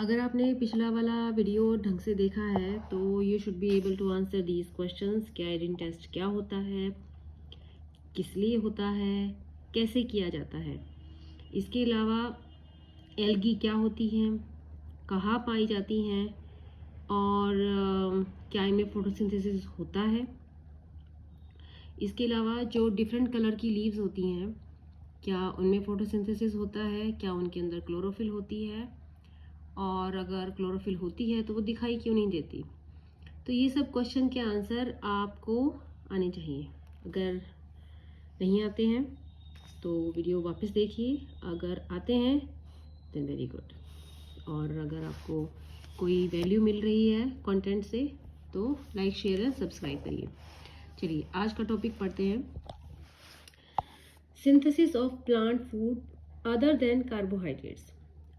अगर आपने पिछला वाला वीडियो ढंग से देखा है तो you should be able to answer these questions. कैरिन टेस्ट क्या होता है, किस लिए होता है, कैसे किया जाता है। इसके अलावा एल्गी क्या होती हैं, कहाँ पाई जाती हैं और क्या इनमें फोटोसिंथेसिस होता है। इसके अलावा जो डिफरेंट कलर की लीव्स होती हैं, क्या उनमें फोटोसिंथेसिस होता है, क्या उनके अंदर क्लोरोफिल होती है, और अगर क्लोरोफिल होती है तो वो दिखाई क्यों नहीं देती। तो ये सब क्वेश्चन के आंसर आपको आने चाहिए। अगर नहीं आते हैं तो वीडियो वापस देखिए, अगर आते हैं देन वेरी गुड, और अगर आपको कोई वैल्यू मिल रही है कंटेंट से तो लाइक शेयर एंड सब्सक्राइब करिए। चलिए आज का टॉपिक पढ़ते हैं, synthesis of plant food other than carbohydrates.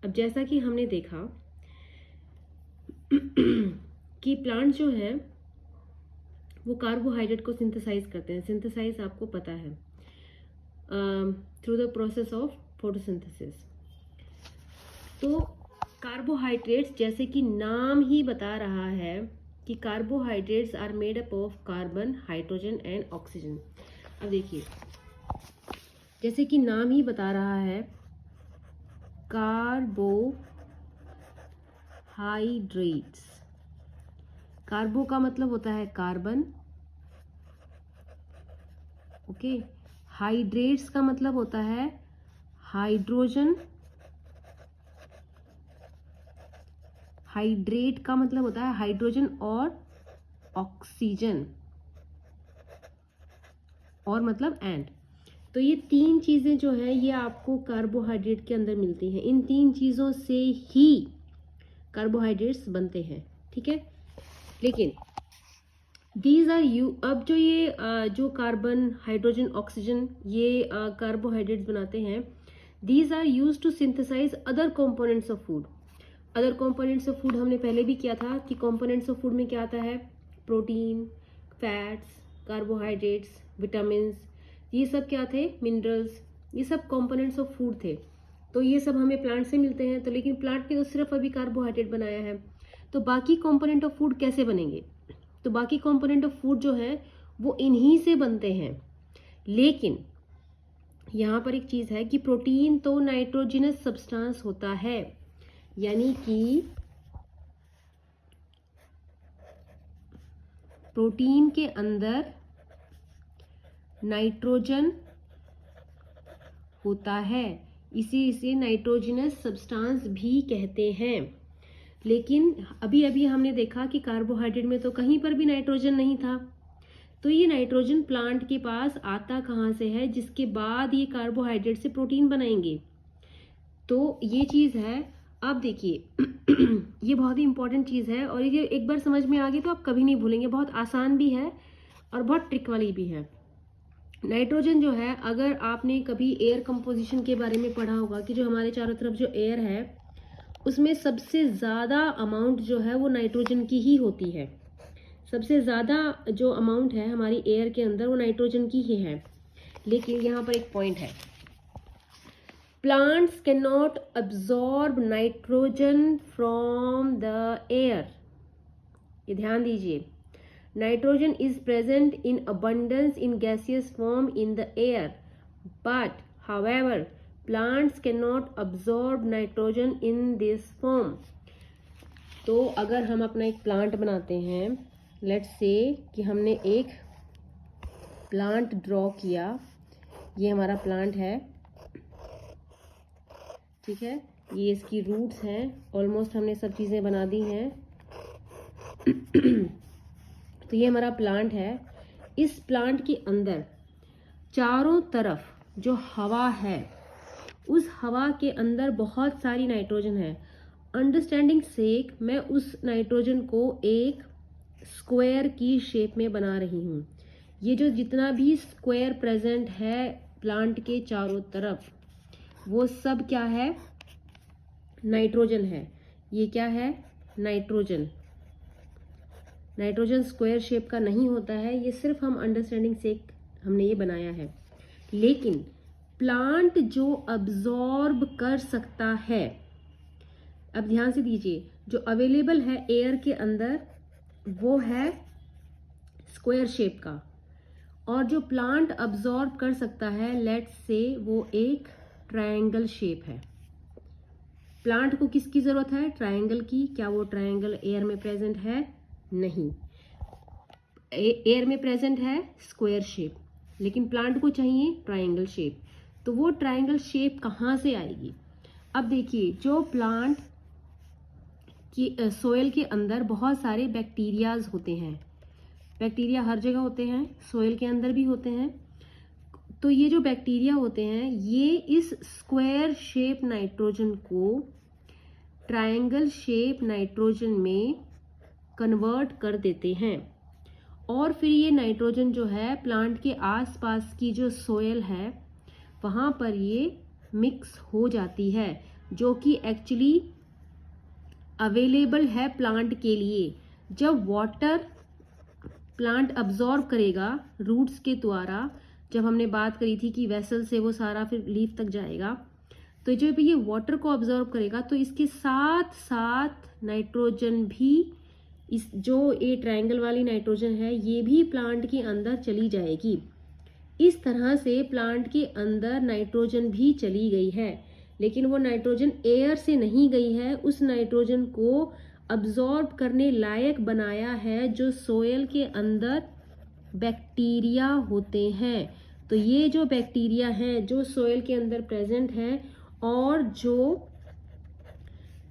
अब जैसा कि हमने देखा कि प्लांट जो है वो कार्बोहाइड्रेट को सिंथेसाइज करते हैं। सिंथेसाइज आपको पता है through the process of photosynthesis. तो कार्बोहाइड्रेट्स, जैसे कि नाम ही बता रहा है कि carbohydrates are made up of carbon, hydrogen and oxygen. अब देखिए, जैसे कि नाम ही बता रहा है कार्बोहाइड्रेट्स। कार्बो का मतलब होता है कार्बन, ओके। हाइड्रेट्स का मतलब होता है हाइड्रोजन, हाइड्रेट का मतलब होता है हाइड्रोजन और ऑक्सीजन, और मतलब एंड। तो ये तीन चीजें जो है ये आपको कार्बोहाइड्रेट के अंदर मिलती हैं। इन तीन चीजों से ही कार्बोहाइड्रेट्स बनते हैं, ठीक है। लेकिन दीज आर यू, अब जो ये जो कार्बन, हाइड्रोजन, ऑक्सीजन ये कार्बोहाइड्रेट्स बनाते हैं, these are used to synthesise other components of food. Other components of food हमने पहले भी किया था कि कंपोनेंट्स ऑफ फूड में क्या आता है, प्रोटीन, फैट्स, कार्बोहाइड्रेट्स, विटामिन, ये सब क्या थे, मिनरल्स, ये सब कंपोनेंट्स ऑफ फूड थे। तो ये सब हमें प्लांट से मिलते हैं। तो लेकिन प्लांट ने तो सिर्फ अभी कार्बोहाइड्रेट बनाया है, तो बाकी कंपोनेंट ऑफ फूड कैसे बनेंगे। तो बाकी कंपोनेंट ऑफ फूड जो है वो इन्हीं से बनते हैं। लेकिन यहाँ पर एक चीज है कि प्रोटीन तो नाइट्रोजनस सब्सटेंस होता है, यानी कि प्रोटीन के अंदर नाइट्रोजन होता है, इसे नाइट्रोजनस सब्सटेंस भी कहते हैं। लेकिन अभी अभी हमने देखा कि कार्बोहाइड्रेट में तो कहीं पर भी नाइट्रोजन नहीं था। तो ये नाइट्रोजन प्लांट के पास आता कहाँ से है, जिसके बाद ये कार्बोहाइड्रेट से प्रोटीन बनाएंगे। तो ये चीज है। अब देखिए ये बहुत ही इंपॉर्टेंट चीज है, और ये एक बार समझ में आ गई तो आप कभी नहीं भूलेंगे। बहुत आसान भी है और बहुत ट्रिक वाली भी है। नाइट्रोजन जो है, अगर आपने कभी एयर कंपोजिशन के बारे में पढ़ा होगा कि जो हमारे चारों तरफ जो एयर है उसमें सबसे ज़्यादा अमाउंट जो है वो नाइट्रोजन की ही होती है। सबसे ज़्यादा जो अमाउंट है हमारी एयर के अंदर वो नाइट्रोजन की ही है। लेकिन यहाँ पर एक पॉइंट है, plants can not absorb nitrogen from the air. ये ध्यान दीजिए, nitrogen is present in abundance in gaseous form in the air, but however plants cannot absorb nitrogen in this form. तो अगर हम अपना एक प्लांट बनाते हैं, लेट्स से कि हमने एक प्लांट ड्रॉ किया, ये हमारा प्लांट है, ठीक है। ये इसकी रूट्स हैं, ऑलमोस्ट हमने सब चीज़ें बना दी हैं। तो ये हमारा प्लांट है। इस प्लांट के अंदर चारों तरफ जो हवा है, उस हवा के अंदर बहुत सारी नाइट्रोजन है। अंडरस्टैंडिंग सेक मैं उस नाइट्रोजन को एक स्क्वायर की शेप में बना रही हूँ। ये जो जितना भी स्क्वायर प्रेजेंट है प्लांट के चारों तरफ, वो सब क्या है, नाइट्रोजन है। ये क्या है, नाइट्रोजन। नाइट्रोजन स्क्वायर शेप का नहीं होता है, ये सिर्फ हम अंडरस्टैंडिंग से हमने ये बनाया है। लेकिन प्लांट जो अब्जॉर्ब कर सकता है, अब ध्यान से दीजिए, जो अवेलेबल है एयर के अंदर वो है स्क्वायर शेप का, और जो प्लांट अब्जॉर्ब कर सकता है लेट्स से वो एक ट्रायंगल शेप है। प्लांट को किसकी जरूरत है? ट्रायंगल की। क्या वो ट्रायंगल एयर में प्रेजेंट है? नहीं। एयर में प्रेजेंट है स्क्वायर शेप, लेकिन प्लांट को चाहिए ट्रायंगल शेप। तो वो ट्रायंगल शेप कहाँ से आएगी? अब देखिए, जो प्लांट की सोयल के अंदर बहुत सारे बैक्टीरियाज होते हैं, बैक्टीरिया हर जगह होते हैं, सोयल के अंदर भी होते हैं। तो ये जो बैक्टीरिया होते हैं ये इस स्क्वायर शेप नाइट्रोजन को ट्रायंगल शेप नाइट्रोजन में कन्वर्ट कर देते हैं, और फिर ये नाइट्रोजन जो है प्लांट के आसपास की जो सोयल है वहाँ पर ये मिक्स हो जाती है, जो कि एक्चुअली अवेलेबल है प्लांट के लिए। जब वाटर प्लांट अब्जॉर्ब करेगा रूट्स के द्वारा, जब हमने बात करी थी कि वेसल से वो सारा फिर लीफ तक जाएगा, तो जब ये वाटर को अब्जॉर्ब करेगा तो इसके साथ साथ नाइट्रोजन भी, इस जो ये ट्रायंगल वाली नाइट्रोजन है ये भी प्लांट के अंदर चली जाएगी। इस तरह से प्लांट के अंदर नाइट्रोजन भी चली गई है, लेकिन वो नाइट्रोजन एयर से नहीं गई है, उस नाइट्रोजन को अब्जॉर्ब करने लायक बनाया है जो सोयल के अंदर बैक्टीरिया होते हैं। तो ये जो बैक्टीरिया हैं जो सोयल के अंदर प्रेजेंट हैं और जो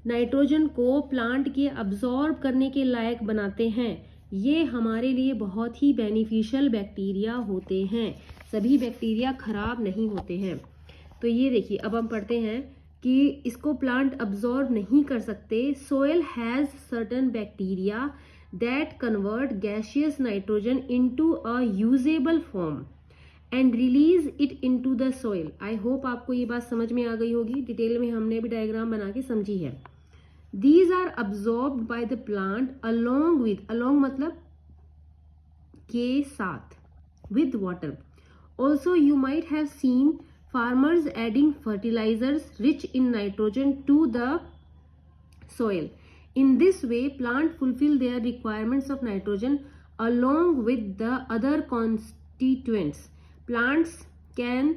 नाइट्रोजन को प्लांट के अब्जॉर्ब करने के लायक बनाते हैं, ये हमारे लिए बहुत ही बेनिफिशियल बैक्टीरिया होते हैं। सभी बैक्टीरिया खराब नहीं होते हैं। तो ये देखिए, अब हम पढ़ते हैं कि इसको प्लांट अब्जॉर्ब नहीं कर सकते। Soil has certain bacteria that convert gaseous nitrogen into a usable form and release it into the soil. I hope आपको ये बात समझ में आ गई होगी, डिटेल में हमने भी डायग्राम बना के समझी है। These are absorbed by the plant along with, along मतलब के साथ, with water. Also you might have seen farmers adding fertilizers rich in nitrogen to the soil. In this way plant fulfill their requirements of nitrogen along with the other constituents. Plants can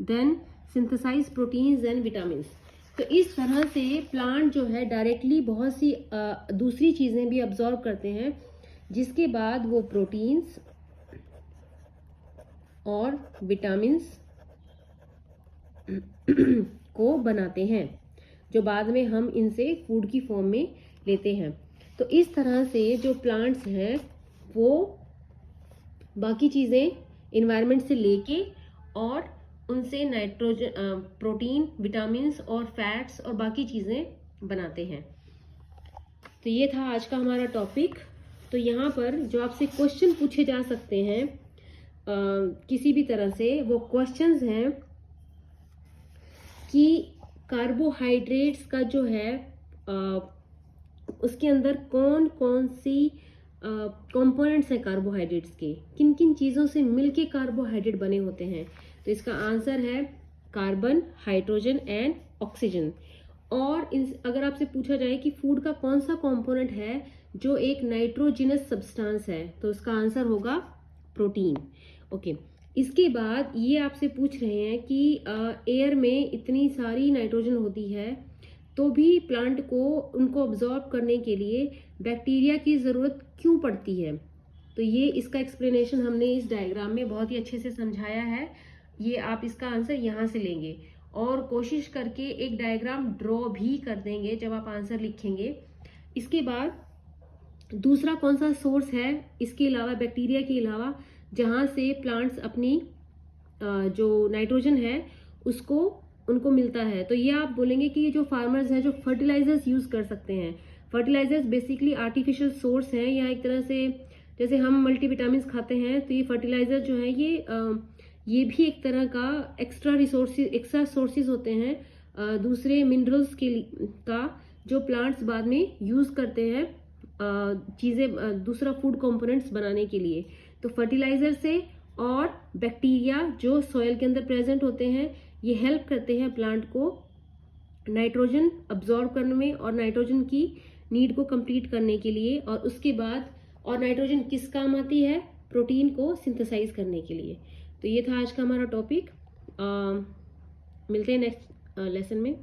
then synthesize proteins and vitamins. तो इस तरह से plant जो है directly बहुत सी दूसरी चीज़ें भी अब्जॉर्ब करते हैं, जिसके बाद वो प्रोटीन्स और विटामिन्स को बनाते हैं, जो बाद में हम इनसे फूड की फॉर्म में लेते हैं। तो इस तरह से जो प्लांट्स हैं वो बाकी चीज़ें इन्वायरमेंट से लेके और उनसे नाइट्रोजन, प्रोटीन, विटामिन्स और फैट्स और बाकी चीज़ें बनाते हैं। तो ये था आज का हमारा टॉपिक। तो यहाँ पर जो आपसे क्वेश्चन पूछे जा सकते हैं किसी भी तरह से, वो क्वेश्चंस हैं कि कार्बोहाइड्रेट्स का जो है उसके अंदर कौन कौन सी कंपोनेंट्स हैं कार्बोहाइड्रेट्स के, किन किन चीज़ों से मिलके कार्बोहाइड्रेट बने होते हैं। तो इसका आंसर है कार्बन, हाइड्रोजन एंड ऑक्सीजन। और अगर आपसे पूछा जाए कि फूड का कौन सा कंपोनेंट है जो एक नाइट्रोजिनस सब्सटेंस है, तो उसका आंसर होगा प्रोटीन। ओके, इसके बाद ये आपसे पूछ रहे हैं कि एयर में इतनी सारी नाइट्रोजन होती है तो भी प्लांट को उनको ऑब्जॉर्ब करने के लिए बैक्टीरिया की ज़रूरत क्यों पड़ती है। तो ये इसका एक्सप्लेनेशन हमने इस डायग्राम में बहुत ही अच्छे से समझाया है। ये आप इसका आंसर यहाँ से लेंगे और कोशिश करके एक डायग्राम ड्रॉ भी कर देंगे जब आप आंसर लिखेंगे। इसके बाद दूसरा कौन सा सोर्स है इसके अलावा, बैक्टीरिया के अलावा, जहाँ से प्लांट्स अपनी जो नाइट्रोजन है उसको उनको मिलता है। तो ये आप बोलेंगे कि ये जो फार्मर्स हैं जो फर्टिलाइजर्स यूज़ कर सकते हैं। फर्टिलाइजर्स बेसिकली आर्टिफिशियल सोर्स हैं, या एक तरह से जैसे हम मल्टीविटामिन्स खाते हैं तो ये फर्टिलाइजर जो है ये भी एक तरह का एक्स्ट्रा सोर्सेज होते हैं दूसरे मिनरल्स का, जो प्लांट्स बाद में यूज़ करते हैं चीज़ें, दूसरा फूड कंपोनेंट्स बनाने के लिए। तो फर्टिलाइजर से और बैक्टीरिया जो सॉइल के अंदर प्रेजेंट होते हैं ये हेल्प करते हैं प्लांट को नाइट्रोजन अब्जॉर्ब करने में और नाइट्रोजन की नीड को कंप्लीट करने के लिए, और उसके बाद और नाइट्रोजन किस काम आती है, प्रोटीन को सिंथेसाइज करने के लिए। तो ये था आज का हमारा टॉपिक। मिलते हैं नेक्स्ट लेसन में।